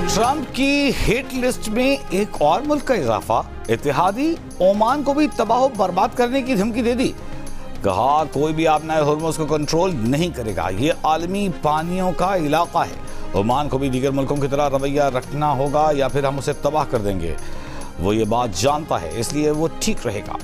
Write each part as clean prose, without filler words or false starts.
Trump की hit list में एक और मुल्क का इजाफा। इत्तेहादी ओमान को भी तबाह बर्बाद करने की धमकी दे दी। कहा कोई भी आपनाए हुर्मुज़ को कंट्रोल नहीं करेगा, ये आलमी पानियों का इलाका है। ओमान को भी दीगर मुल्कों की तरह रवैया रखना होगा या फिर हम उसे तबाह कर देंगे। वो ये बात जानता है, इसलिए वो ठीक रहेगा।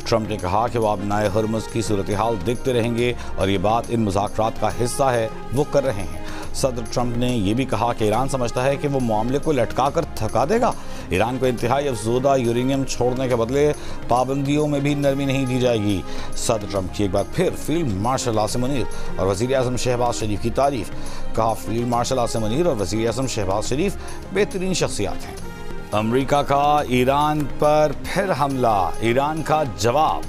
ट्रंप ने कहा कि वो आपनाए हुर्मुज़ की सूरत हाल देखते रहेंगे और ये बात इन मुज़ाकरात का हिस्सा है, वो कर रहे हैं। सदर ट्रंप ने यह भी कहा कि ईरान समझता है कि वो मामले को लटका कर थका देगा। ईरान को इंतहाई अफजूदा यूरेनियम छोड़ने के बदले पाबंदियों में भी नरमी नहीं दी जाएगी। सदर ट्रंप की एक बार फिर फील्ड मार्शल आसिम मुनीर और वज़ीर आज़म शहबाज शरीफ की तारीफ। कहा फील्ड मार्शल आसिम मुनीर और वज़ीर आज़म शहबाज शरीफ बेहतरीन शख्सियात हैं। अमरीका का ईरान पर फिर हमला, ईरान का जवाब।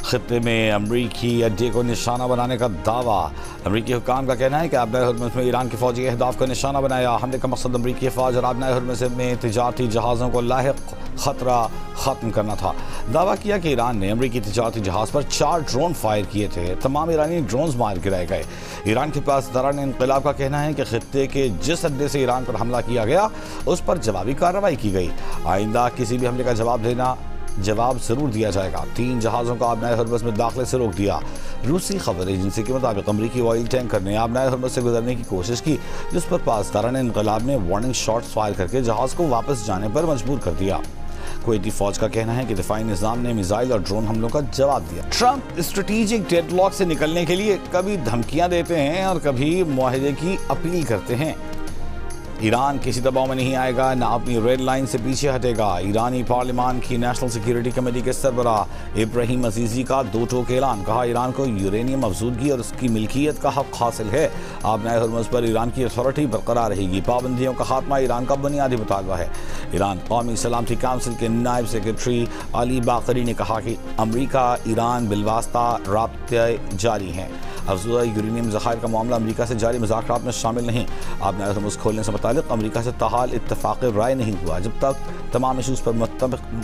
खित्ते में अमरीकी अड्डे को निशाना बनाने का दावा। अमरीकी हुकाम का कहना है कि आपनाए हुर्मुज़ में ईरान के फौजी अहदाफ का निशाना बनाया। हमले का मकसद अमरीकी फ़ौज और आपनाए हुर्मुज़ में तिजारती जहाज़ों को लाहिक ख़तरा ख़त्म करना था। दावा किया कि ईरान ने अमरीकी तिजारती जहाज़ पर 4 ड्रोन फायर किए थे। तमाम ईरानी ड्रोन्स मार गिराए गए। ईरान के पास दौरान इनक़िलाब का कहना है कि खित्ते के जिस अड्डे से ईरान पर हमला किया गया उस पर जवाबी कार्रवाई की गई। आइंदा किसी भी हमले का जवाब जरूर दिया जाएगा। 3 जहाज़ों को आपनाए हुर्मुज़ में दाखिले से रोक दिया। रूसी खबर एजेंसी के मुताबिक अमरीकी ऑयल टैंकर ने आपनाए हुर्मुज़ से गुजरने की कोशिश की, जिस पर पासदारान इनक़िलाब ने वार्निंग शॉट्स फायर करके जहाज़ को वापस जाने पर मजबूर कर दिया। कुवैती फौज का कहना है कि दिफाई निज़ाम ने मिसाइल और ड्रोन हमलों का जवाब दिया। ट्रंप स्ट्रेटेजिक डेडलॉक से निकलने के लिए कभी धमकियां देते हैं और कभी मुआहदे की अपील करते हैं। ईरान किसी दबाव में नहीं आएगा, ना अपनी रेड लाइन से पीछे हटेगा। ईरानी पार्लियामान की नेशनल सिक्योरिटी कमेटी के सरबराह इब्राहिम अजीजी का 2 टोक ऐलान। कहा ईरान को यूरेनियम अफजूदगी और उसकी मिल्कियत का हक हासिल है। आपनाए हुर्मुज़ पर ईरान की अथॉरिटी बरकरार रहेगी। पाबंदियों का खात्मा ईरान का बुनियादी मुतालबा है। ईरान कौमी सलामती काउंसिल के नायब सेक्रेटरी अली बाकरी ने कहा कि अमरीका ईरान बिलवास्ता राब्ते जारी हैं। अफजूदा यूरेनियम ज़खायर का मामला अमरीका से जारी मुज़ाकरात में शामिल नहीं। आपनाए हुर्मुज़ खोलने से मुतालिक अमरीका से ताहाल इत्तफ़ाक़ राय नहीं हुआ। जब तक तमाम इशूज़ पर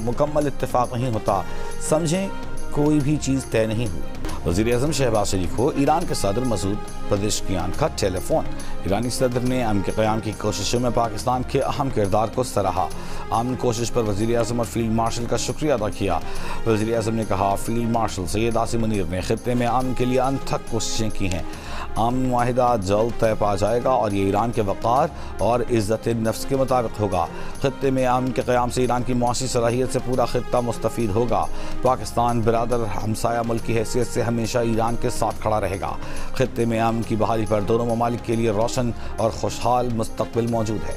मुकम्मल इत्तफ़ाक़ नहीं होता, समझें कोई भी चीज़ तय नहीं हुई। वज़ीर आज़म शहबाज शरीफ को ईरान के सदर मसूद पेज़ेश्कियान का टेलीफोन। ईरानी सदर ने अमन के क़याम की कोशिशों में पाकिस्तान के अहम किरदार को सराहा। अमन कोशिश पर वज़ीर आज़म और फील्ड मार्शल का शुक्रिया अदा किया। वज़ीर आज़म ने कहा फील्ड मार्शल सैयद आसिम मुनीर ने खित्ते में अमन के लिए अनथक कोशिशें की हैं। अमन माहिदा जल्द तय पा जाएगा और ये ईरान के वक़ार और इज़्ज़त नफ्स के मुताबिक होगा। खित्ते में अमन के क़याम से ईरान की मुआशी सलाहियत से पूरा खित्ता मुस्तफ़ीद होगा। पाकिस्तान बिरादर हमसाया मुल्क की हैसियत से हमेशा ईरान के साथ खड़ा रहेगा। खित्ते में अमन की बहाली पर दोनों ममालिक के लिए रोशन और खुशहाल मुस्तक़बिल मौजूद है।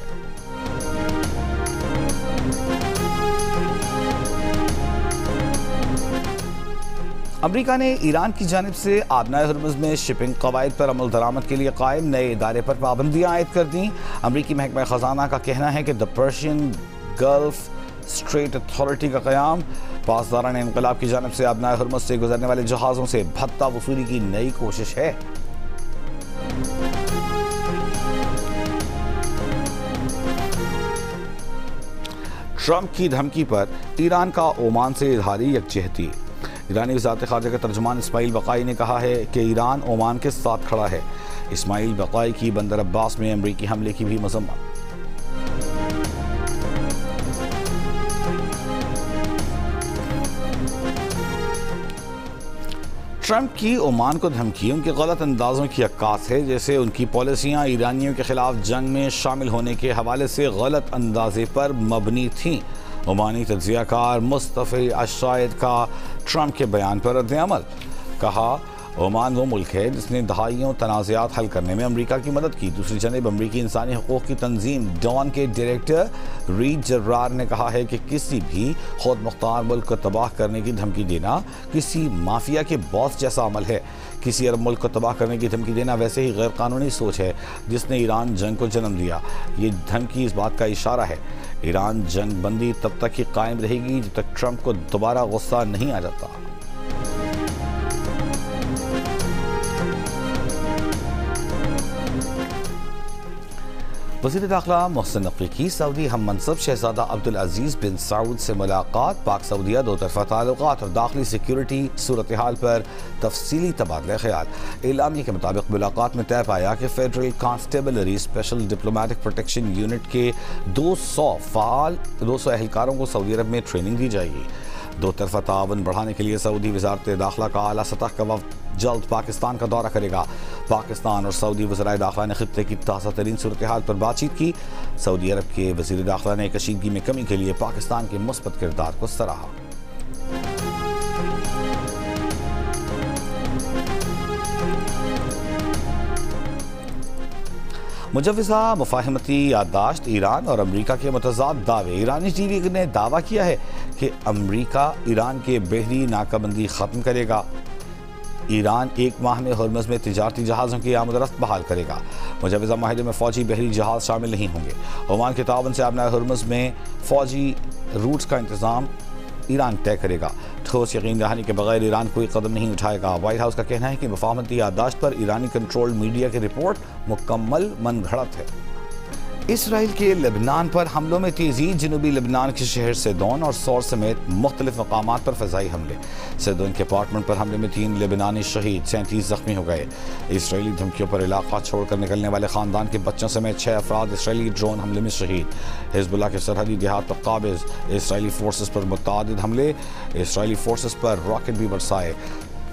अमरीका ने ईरान की जानिब से आपनाए हुर्मुज़ में शिपिंग कवायद पर अमल दरामद के लिए कायम नए इदारे पर पाबंदियाँ आयद कर दी। अमरीकी महकमा ख़ज़ाना का कहना है कि the Persian gulf straight authority का क़याम पासदारान इनक़िलाब की जानिब से आपनाए हुर्मुज़ से गुजरने वाले जहाज़ों से भत्ता वसूली की नई कोशिश है। ट्रंप की धमकी पर ईरान का ओमान से इज़हारी यकजहती। ईरानी वज़ारत ख़ारजा के तर्जुमान इस्माइल बक़ाई ने कहा है कि ईरान ओमान के साथ खड़ा है। इस्माइल बक़ाई की बंदर अब्बास में अमरीकी हमले की भी मज़म्मत। ट्रंप की ओमान को धमकियों के गलत अंदाजों की अक्कास है, जैसे उनकी पॉलिसियाँ ईरानियों के खिलाफ जंग में शामिल होने के हवाले से गलत अंदाजे पर मबनी थीं। ओमानी तज्ज़ियाकार मुस्तफ़ी अशायद का ट्रंप के बयान पर रद्द-ए-अमल। कहा ओमान वो मुल्क है जिसने दहाइयों तनाज़ात हल करने में अमरीका की मदद की। दूसरी जानब अमरीकी इंसानी हकूक़ की तंजीम डॉन के डायरेक्टर रीड जर्रार ने कहा है कि किसी भी खुद मुख्तार मुल्क को तबाह करने की धमकी देना किसी माफिया के बॉस जैसा अमल है। किसी अरब मुल्क को तबाह करने की धमकी देना वैसे ही गैर कानूनी सोच है जिसने ईरान जंग को जन्म दिया। ये धमकी इस बात का इशारा है ईरान जंग बंदी तब तक ही कायम रहेगी जब तक ट्रंप को दोबारा गुस्सा नहीं आ जाता। वज़ीर दाखिला मोहसिन नकवी की सऊदी हम मनसब शहजादा अब्दुल अजीज़ बिन सऊद से मुलाकात। पाक सऊदिया दो तरफ़ा ताल्लुकात और दाखिली सिक्योरिटी सूरत हाल पर तफसीली तबादला ख्याल। एलामी के मुताबिक मुलाकात में तय पाया कि federal constabulary special diplomatic protection unit के 200 एहलकारों को सऊदी अरब में ट्रेनिंग दी जाएगी। दो तरफ़ा तावन बढ़ाने के लिए सऊदी वज़ारत दाखिला का आला सतह का वफ़द जल्द पाकिस्तान का दौरा करेगा। पाकिस्तान और सऊदी वज़राए दाखिला ने खित्ते की ताज़ा तरीन सूरत हाल पर बातचीत की। सऊदी अरब के वज़ीर दाखिला ने कशीदगी में कमी के लिए पाकिस्तान के मुस्बत किरदार को सराहा। मुजव्विज़ा मुफ़ाहिमती याददाश्त ईरान और अमरीका के मुतज़ाद दावे। ईरानी टीवी ने दावा किया है कि अमरीका ईरान के बहरी नाकाबंदी ख़त्म करेगा। ईरान एक माह में हॉर्मज़ में तिजारती जहाज़ों की आमदरफ्त बहाल करेगा। मुजव्विज़ा माहिदे में फ़ौजी बहरी जहाज़ शामिल नहीं होंगे। ओमान के तावन से आबना हॉर्मज़ में फ़ौजी रूट्स का इंतज़ाम ईरान तय करेगा। ठोस यकीन दहानी के बगैर ईरान कोई कदम नहीं उठाएगा। वाइट हाउस का कहना है कि मुफ़ाहमती याददाश्त पर ईरानी कंट्रोल मीडिया की रिपोर्ट मुकम्मल मनगढ़ंत है। इसराइल के लेबनान पर हमलों में तेज़ी। जनूबी लेबनान के शहर सेदोन और सौर समेत मुख्तलिफ मकामात पर फ़ज़ाई हमले। सेदोन के अपार्टमेंट पर हमले में 3 लेबनानी शहीद, 37 ज़ख्मी हो गए। इसराइली धमकियों पर इलाका छोड़कर निकलने वाले ख़ानदान के बच्चों समेत 6 अफराद इसराइली ड्रोन हमले में शहीद। हिज़्बुल्लाह के सरहदी देहात पर काबिज़। इसराइली फोर्सेस पर मुतअद्दिद हमले। इसराइली फोर्सेस पर रॉकेट भी बरसाए।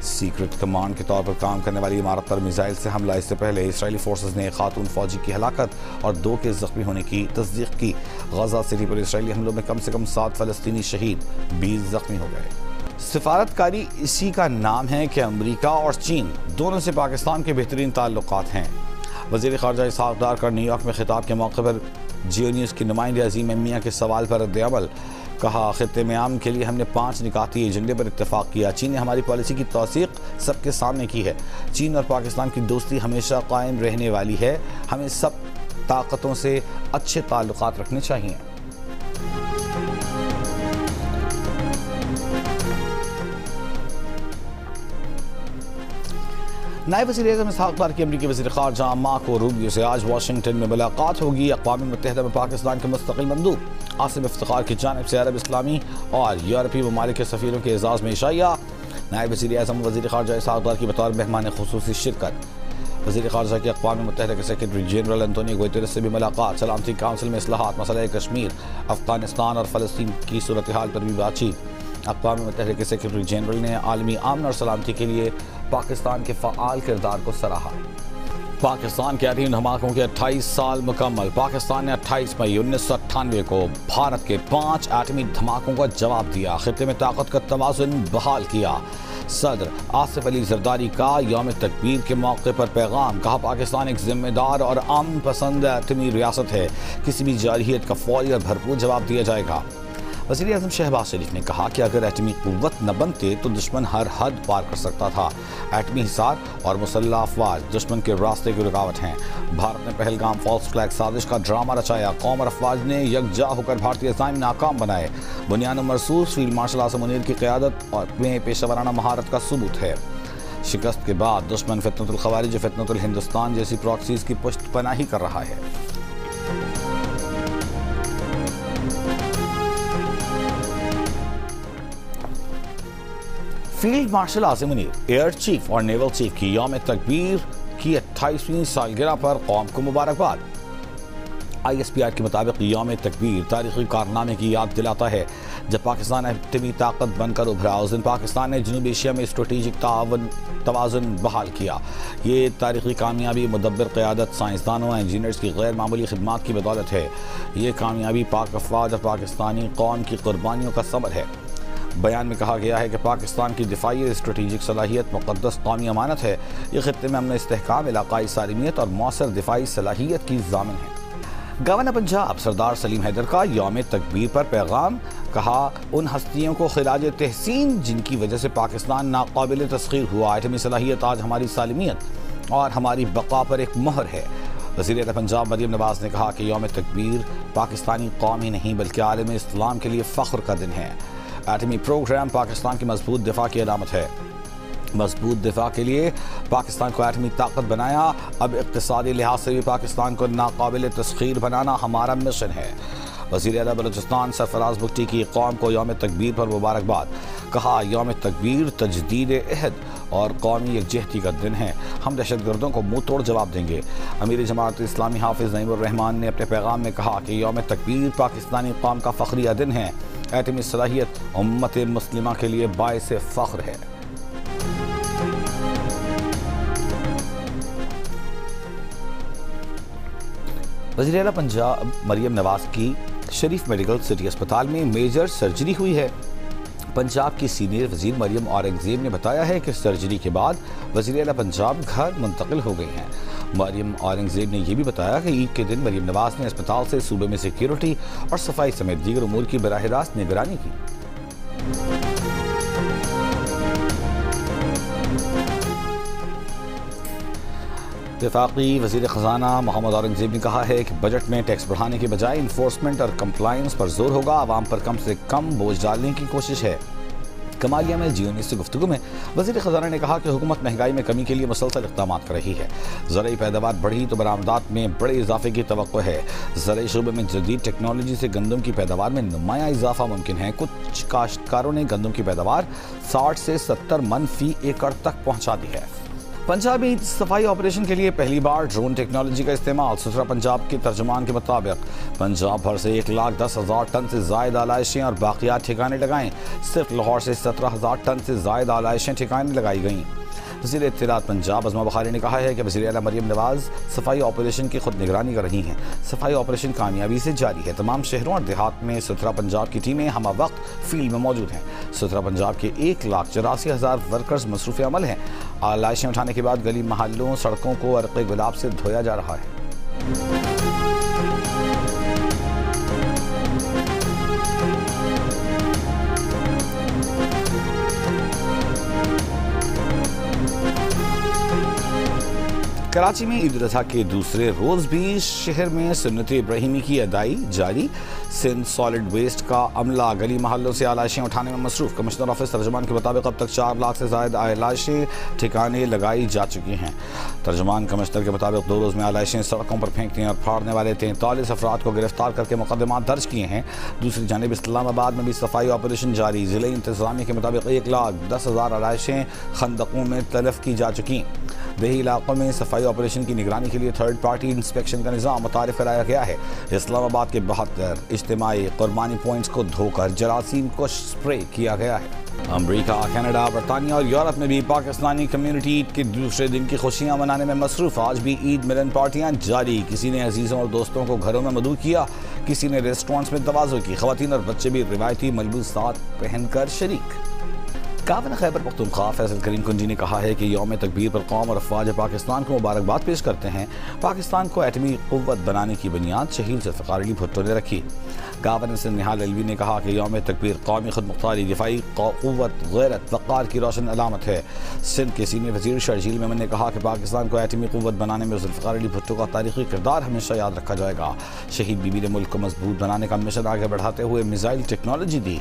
सीक्रेट कमांड के तौर पर काम करने वाली इमारत पर मिसाइल से हमला। इससे पहले इसराइली फोर्सेस ने खातून फौजी की हलाकत और 2 के ज़ख्मी होने की तस्दीक की। गजा सिटी पर इसराइली हमलों में कम से कम 7 फ़लस्तीनी शहीद, 20 ज़ख्मी हो गए। सिफारतकारी इसी का नाम है कि अमरीका और चीन दोनों से पाकिस्तान के बेहतरीन ताल्लुकात हैं। वज़ीर ख़ारजा इसहाक़ डार का न्यूयॉर्क में खिताब के मौके पर जियो न्यूज़ की नुमाइंदे अज़ीम मियाँ के सवाल पर रद्द-ए-अमल। कहा, खित्ते में आम के लिए हमने 5 निकाती एजेंडे पर इत्तेफाक किया। चीन ने हमारी पॉलिसी की तौसीक़ सबके सामने की है। चीन और पाकिस्तान की दोस्ती हमेशा कायम रहने वाली है। हमें सब ताकतों से अच्छे ताल्लुकात रखने चाहिए। नायब वज़ीर-ए-आज़म इसहाक़ डार की अमरीकी वज़ीर ख़ारजा मार्को रूबियो से आज वाशिंगटन में मुलाकात होगी। अक़वाम मुत्तहिदा में पाकिस्तान के मुस्तक़िल मंदूब आसिम इफ्तिख़ार की जानिब से अरब इस्लामी और यूरोपीय ममालिक के सफ़ीरों के एज़ाज़ में इशाइया। नायब वज़ीर-ए-आज़म वज़ीर ख़ारजा इसहाक़ डार की बतौर मेहमान ख़ुसूसी शिरकत। वज़ीर ख़ारजा की अक़वाम मुत्तहिदा के सेक्रेटरी जनरल एंटोनियो गुतेरेस से भी मुलाकात। सलामती काउंसिल में इस्लाहात, मसला कश्मीर, अफ़गानिस्तान और फ़लस्तीन की सूरत हाल पर भी बातचीत। अक़वाम मुत्तहिदा के सेक्रेटरी जनरल ने आलमी अमन और सलामती के लिए पाकिस्तान के फ़आल किरदार को सराहा। पाकिस्तान के एटमी धमाकों के 28 साल मुकम्मल। पाकिस्तान ने 28 मई 1998 को भारत के 5 एटमी धमाकों का जवाब दिया। खित्ते में ताकत का तवाज़ुन बहाल किया। सदर आसिफ अली ज़रदारी का यौम तकबीर के मौके पर पैगाम। कहा, पाकिस्तान एक जिम्मेदार और अमन पसंद एटमी रियासत है। किसी भी जारहियत का फौरी और भरपूर जवाब दिया जाएगा। वज़ीर-ए-आज़म शहबाज शरीफ ने कहा कि अगर एटमी क़ुव्वत न बनते तो दुश्मन हर हद पार कर सकता था। एटमी हिसार और मुसल्लह अफवाज दुश्मन के रास्ते की रुकावट हैं। भारत ने पहलगाम फॉल्स फ्लैग साजिश का ड्रामा रचाया। कौम और अफवाज ने यकजा होकर भारतीय अज़ाइम नाकाम बनाए। बुनियाद मरसूस फील्ड मार्शल आसिम मुनीर की क़यादत में पेशेवराना महारत का सबूत है। शिकस्त के बाद दुश्मन फितनतुल ख़वारिज, फितनतुल हिंदुस्तान जैसी प्रॉक्सीज़ की पुष्ट पनाही कर रहा है। Field marshal Asim Munir, air chief और नेवल चीफ की यौम तकबीर की 28वीं सालगिरह पर कौम को मुबारकबाद। ISPR के मुताबिक यौम तकबीर तारीखी कारनामे की याद दिलाता है। जब पाकिस्तान एटमी ताकत बनकर उभरा उस दिन पाकिस्तान ने जनूबी एशिया में स्ट्रेटेजिक तवाज़ुन बहाल किया। ये तारीखी कामयाबी मुदब्बिर क़यादत, साइंसदानों और इंजीनियर्स की गैर मामूली खिदमात की बदौलत है। ये कामयाबी पाक अफवाज और पाकिस्तानी कौम की कुर्बानियों का समर है। बयान में कहा गया है कि पाकिस्तान की दिफाई स्ट्रेटेजिक सलाहियत मुक़द्दस कौमी अमानत है। ये खित्ते में अमन इस्तेहकाम, इलाकाई सालिमियत और मौसर दिफाई सलाहियत की ज़ामिन है। गवर्नर पंजाब सरदार सलीम हैदर का यौम तकबीर पर पैगाम। कहा, उन हस्तियों को खिराज तहसीन जिनकी वजह से पाकिस्तान नाकाबिल तस्खीर हुआ। एटमी सलाहियत आज हमारी सालिमियत और हमारी बका पर एक मोहर है। वज़ीर पंजाब मरियम नवाज़ ने कहा कि यौम तकबीर पाकिस्तानी कौम ही नहीं बल्कि आलम इस्लाम के लिए फ़ख्र का दिन है। एटमी प्रोग्राम पाकिस्तान की मजबूत दिफा की अलामत है। मजबूत दिफा के लिए पाकिस्तान को एटमी ताकत बनाया। अब इक़्तिसादी लिहाज से भी पाकिस्तान को नाकाबिल तस्खीर बनाना हमारा मिशन है। वज़ीर आला बलूचिस्तान सरफराज भुट्टी की कौम को यौम तकबीर पर मुबारकबाद। कहा, यौम तकबीर तजदीद अहद और कौमी यकजहती का दिन है। हम दहशतगर्दों को मुंह तोड़ जवाब देंगे। अमीर जमात इस्लामी हाफिज़ नईमुर रहमान ने अपने पैगाम में कहा कि यौम तकबीर पाकिस्तानी कौम का फ़ख्रिया दिन है। एटमी सलाहियत उम्मत मुस्लिमा के लिए बाइस फ़ख्र है। वज़ीर आला पंजाब मरियम नवाज की शरीफ मेडिकल सिटी अस्पताल में मेजर सर्जरी हुई है। पंजाब की सीनियर वजीर मरियम औरंगजेब ने बताया है कि सर्जरी के बाद वज़ीर आला पंजाब घर मुंतकिल हो गई हैं। मरियम औरंगजेब ने यह भी बताया कि ईद के दिन मरियम नवाज ने अस्पताल से सूबे में सिक्योरिटी और सफाई समेत दीगर उमूर की बराह रास्त निगरानी की। वफाकी वज़ीर ख़जाना मोहम्मद औरंगजेब ने कहा है कि बजट में टैक्स बढ़ाने के बजाय इन्फोर्समेंट और कंप्लायंस पर जोर होगा। आवाम पर कम से कम बोझ डालने की कोशिश है। कमालिया में जी19 से गुफ्तगू में वज़ीर ख़जाना ने कहा कि हुकूमत महंगाई में कमी के लिए मुसलसल इक़दाम कर रही है। ज़राई पैदावार बढ़ी तो बरामदात में बड़े इजाफे की तवक्को है। ज़राई शोबे में जदीद टेक्नोलॉजी से गंदम की पैदावार में नुमाया इजाफा मुमकिन है। कुछ काश्तकारों ने गंदम की पैदावार 60 से 70 मन फी एकड़ तक पहुँचा दी है। पंजाबी सफाई ऑपरेशन के लिए पहली बार ड्रोन टेक्नोलॉजी का इस्तेमाल। सुथरा पंजाब के तर्जुमान के मुताबिक पंजाब भर से 1,10,000 टन से ज़ायद आलाइशें और बाकियात ठिकाने लगाएं। सिर्फ लाहौर से 17,000 टन से ज़ायद आलाइशें ठिकाने लगाई गईं। वज़ीर इत्तलात पंजाब अज़मा बुखारी ने कहा है कि वज़ीर आला मरियम नवाज सफाई ऑपरेशन की खुद निगरानी कर रही हैं। सफाई ऑपरेशन कामयाबी से जारी है। तमाम शहरों और देहात में सुथरा पंजाब की टीमें हम वक्त फील्ड में मौजूद हैं। सुथरा पंजाब के 1,84,000 वर्कर्स मसरूफ़ अमल हैं। आलाइशें उठाने के बाद गली महल्लों सड़कों को अर्क़े गुलाब से धोया जा रहा है। कराची में ईद उल अज़हा के दूसरे रोज़ भी शहर में सुन्नत इब्राहिमी की अदाई जारी। सिंध सॉलिड वेस्ट का अमला गली महल्लों से आलाइशें उठाने में मसरूफ़। कमिश्नर ऑफिस तर्जुमान के मुताबिक अब तक 4 लाख से ज़ायद आलाइशें ठिकाने लगाई जा चुकी हैं। तर्जुमान कमिश्नर के मुताबिक 2 रोज़ में आलाइशें सड़कों पर फेंकने और फाड़ने वाले 43 अफराद को गिरफ्तार करके मुकदमात दर्ज किए हैं। दूसरी जानिब इस्लामाबाद में भी सफाई ऑपरेशन जारी। ज़िले इंतज़ामिया के मुताबिक 1,10,000 आलाइशें खंदकों में तलफ की जा चुकी। देही इलाकों में सफाई ऑपरेशन की निगरानी के लिए थर्ड पार्टी इंस्पेक्शन का निज़ाम मुतारिफ कराया गया है। इस्लामाबाद के 72 इज्तिमाई कुर्बानी पॉइंट्स को धोकर जरासीम को स्प्रे किया गया है। अमरीका, कनाडा, बरतानिया और यूरोप में भी पाकिस्तानी कम्युनिटी ईद के दूसरे दिन की खुशियां मनाने में मसरूफ़। आज भी ईद मिलन पार्टियां जारी। किसी ने अजीज़ों और दोस्तों को घरों में मदऊ किया, किसी ने रेस्टोरेंट्स में तवाज़ो की। ख़वातीन और बच्चे भी रिवायती मलबूसात पहनकर शरीक। गावर्नर खैबर पख्तूनख्वा फैसल करीम कुंजी ने कहा है कि यौम तकबीर पर कौम और अफवाज पाकिस्तान को मुबारकबाद पेश करते हैं। पाकिस्तान को एटमी क़ुव्वत बनाने की बुनियाद शहीद ज़ुल्फ़िकार अली भुट्टो ने रखी। गवर्नर सिंध निहाल अलवी ने कहा कि यौम तकबीर कौमी खुदमुख्तारी, दिफाई क़ुव्वत, गैरत, वक़ार की रोशन अलामत है। सिंध के सीनियर वज़ीर शर्जील मेमन ने कहा कि पाकिस्तान को एटमी क़ुव्वत बनाने में ज़ुल्फ़िकार अली भुट्टो का तारीख़ी किरदार हमेशा याद रखा जाएगा। शहीद बीबी ने मुल्क को मजबूत बनाने का मिशन आगे बढ़ाते हुए मिसाइल टेक्नोलॉजी दी।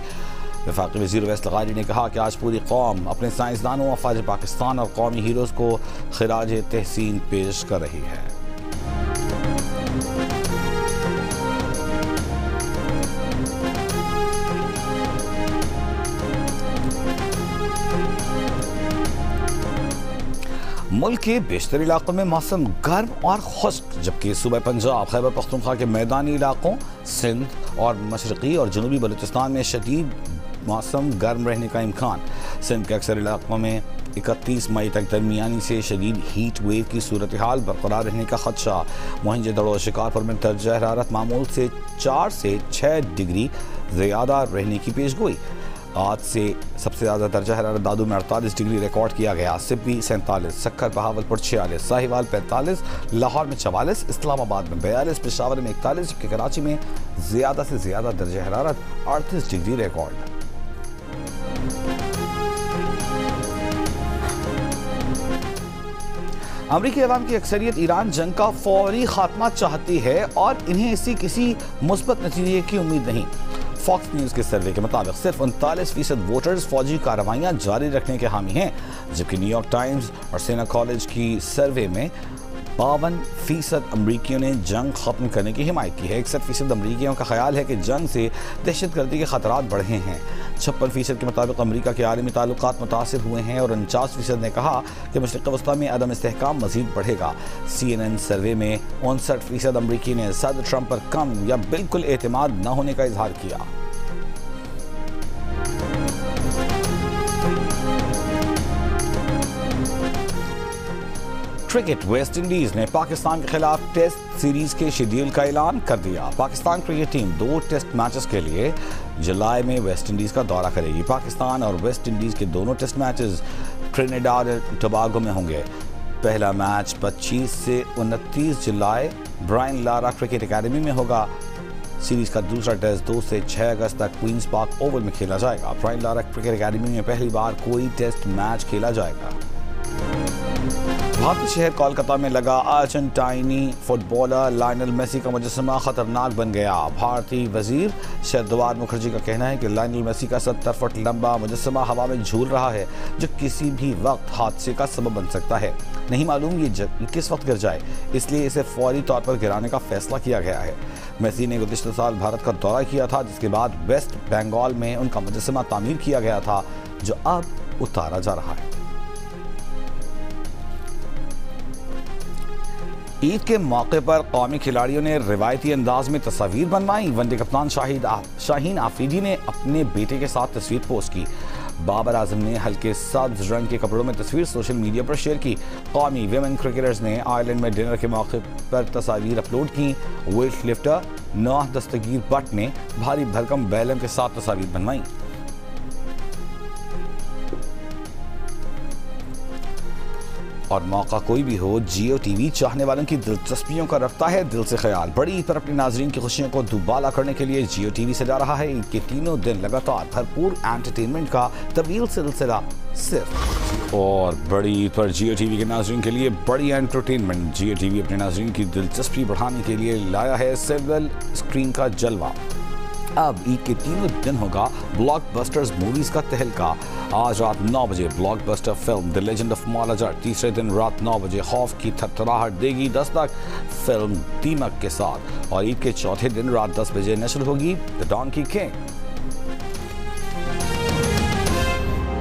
वफाकी वज़ीर अवैस लगारी ने कहा कि आज पूरी कौम अपने साइंसदानों, अफवाज पाकिस्तान और कौमी हीरोज़ को खिराज तहसीन पेश कर रही है। मुल्क के बेशतर इलाकों में मौसम गर्म और खुश्क, जबकि सूबा पंजाब, खैबर पख्तूनख्वा के मैदानी इलाकों, सिंध और मशरक़ी और जनूबी बलूचिस्तान में शदीद मौसम गर्म रहने का इम्कान। सिंध के अक्सर इलाकों में 31 मई तक दरमियानी से शदीद हीट वेव की सूरत हाल बरकरार रहने का खदशा। मोहनजोदड़ो और शिकारपुर में दर्जा हरारत मामूल से 4 से 6 डिग्री ज़्यादा रहने की पेशगोई। आज से सबसे ज़्यादा दर्जा हरारत दादू में 48 डिग्री रिकॉर्ड किया गया। सिब्बी 47, सक्खर बहावलपुर 46, साहिवाल 45, लाहौर में 44, इस्लामाबाद में 42, पेशावर में 41, जबकि कराची में ज़्यादा से ज़्यादा दर्जा हरारत 38 डिग्री रिकॉर्ड। अमरीकी अवाम की अक्सरियत ईरान जंग का फौरी खात्मा चाहती है और इन्हें इससे किसी मुस्बत नतीजे की उम्मीद नहीं। फॉक्स न्यूज़ के सर्वे के मुताबिक सिर्फ 39% वोटर्स फौजी कार्रवाइयाँ जारी रखने के हामी हैं, जबकि न्यूयॉर्क टाइम्स और सेना कॉलेज की सर्वे में 52% अमरीकियों ने जंग खत्म करने की हिमायत की है। 61% अमरीकियों का ख्याल है कि जंग से दहशतगर्दी के खतरात बढ़े हैं। 56% के मुताबिक अमरीका के आलमी ताल्लुकात मुतासिर हुए हैं और 49% ने कहा कि मशरिक़ वस्ता में अदम इस्तेहकाम मज़ीद बढ़ेगा। CNN सर्वे में 59% अमरीकी ने सदर ट्रंप पर कम या बिल्कुल एतमाद न होने का इजहार किया। क्रिकेट, वेस्ट इंडीज ने पाकिस्तान के खिलाफ टेस्ट सीरीज के शेड्यूल का ऐलान कर दिया। Pakistan cricket team 2 test matches के लिए जुलाई में वेस्ट इंडीज का दौरा करेगी। पाकिस्तान और वेस्ट इंडीज के दोनों टेस्ट मैचेस ट्रिनिडाद और टोबागो में होंगे। पहला मैच 25 से 29 जुलाई ब्रायन लारा क्रिकेट एकेडमी में होगा। सीरीज का दूसरा टेस्ट 2 से 6 अगस्त तक क्वींस पार्क ओवल में खेला जाएगा। ब्रायन लारा क्रिकेट एकेडमी में पहली बार कोई टेस्ट मैच खेला जाएगा। भारतीय शहर कोलकाता में लगा अर्जेंटाइनी फुटबॉलर लायनल मेसी का मुजस्समा खतरनाक बन गया। भारतीय वजीर शहरयार मुखर्जी का कहना है कि लायनल मेसी का 70 फुट लंबा मुजस्समा हवा में झूल रहा है, जो किसी भी वक्त हादसे का सबब बन सकता है। नहीं मालूम ये किस वक्त गिर जाए, इसलिए इसे फौरी तौर पर गिराने का फैसला किया गया है। मेसी ने गुज़िश्ता साल भारत का दौरा किया था, जिसके बाद वेस्ट बंगाल में उनका मुजस्समा तामीर किया गया था, जो अब उतारा जा रहा है। ईद के मौके पर कौमी खिलाड़ियों ने रिवायती अंदाज में तस्वीर बनवाई। वनडे कप्तान शाहीन आफरीदी ने अपने बेटे के साथ तस्वीर पोस्ट की। बाबर आजम ने हल्के सब्ज रंग के कपड़ों में तस्वीर सोशल मीडिया पर शेयर की। कौमी विमेन क्रिकेटर्स ने आयरलैंड में डिनर के मौके पर तस्वीर अपलोड की। वेट लिफ्टर नौह दस्तगीर भट्ट ने भारी भरकम बैलम के साथ तस्वीर बनवाई। और मौका कोई भी हो, जियो टीवी चाहने वालों की दिलचस्पियों का रखता है दिल से ख्याल। बड़ी ईद पर अपनी नाजरीन की खुशियों को दुबाला करने के लिए जियो टीवी सजा रहा है ईद के तीनों दिन लगातार भरपूर एंटरटेनमेंट का तवील सिलसिला सिर्फ। और बड़ी ईद पर जियो टीवी के नाजरीन के लिए बड़ी एंटरटेनमेंट। जियो टीवी अपने नाजरीन की दिलचस्पी बढ़ाने के लिए लाया है सिंगल स्क्रीन का जलवा। अब ईद के तीनों दिन होगा ब्लॉकबस्टर्स मूवीज का तहलका। आज रात 9 बजे blockbuster film the legend of Maula Jatt. तीसरे दिन रात 9 बजे खौफ की थरथराहट देगी दस्तक फिल्म दीमक के साथ। और ईद के चौथे दिन रात 10 बजे नशर होगी द डॉन्की किंग।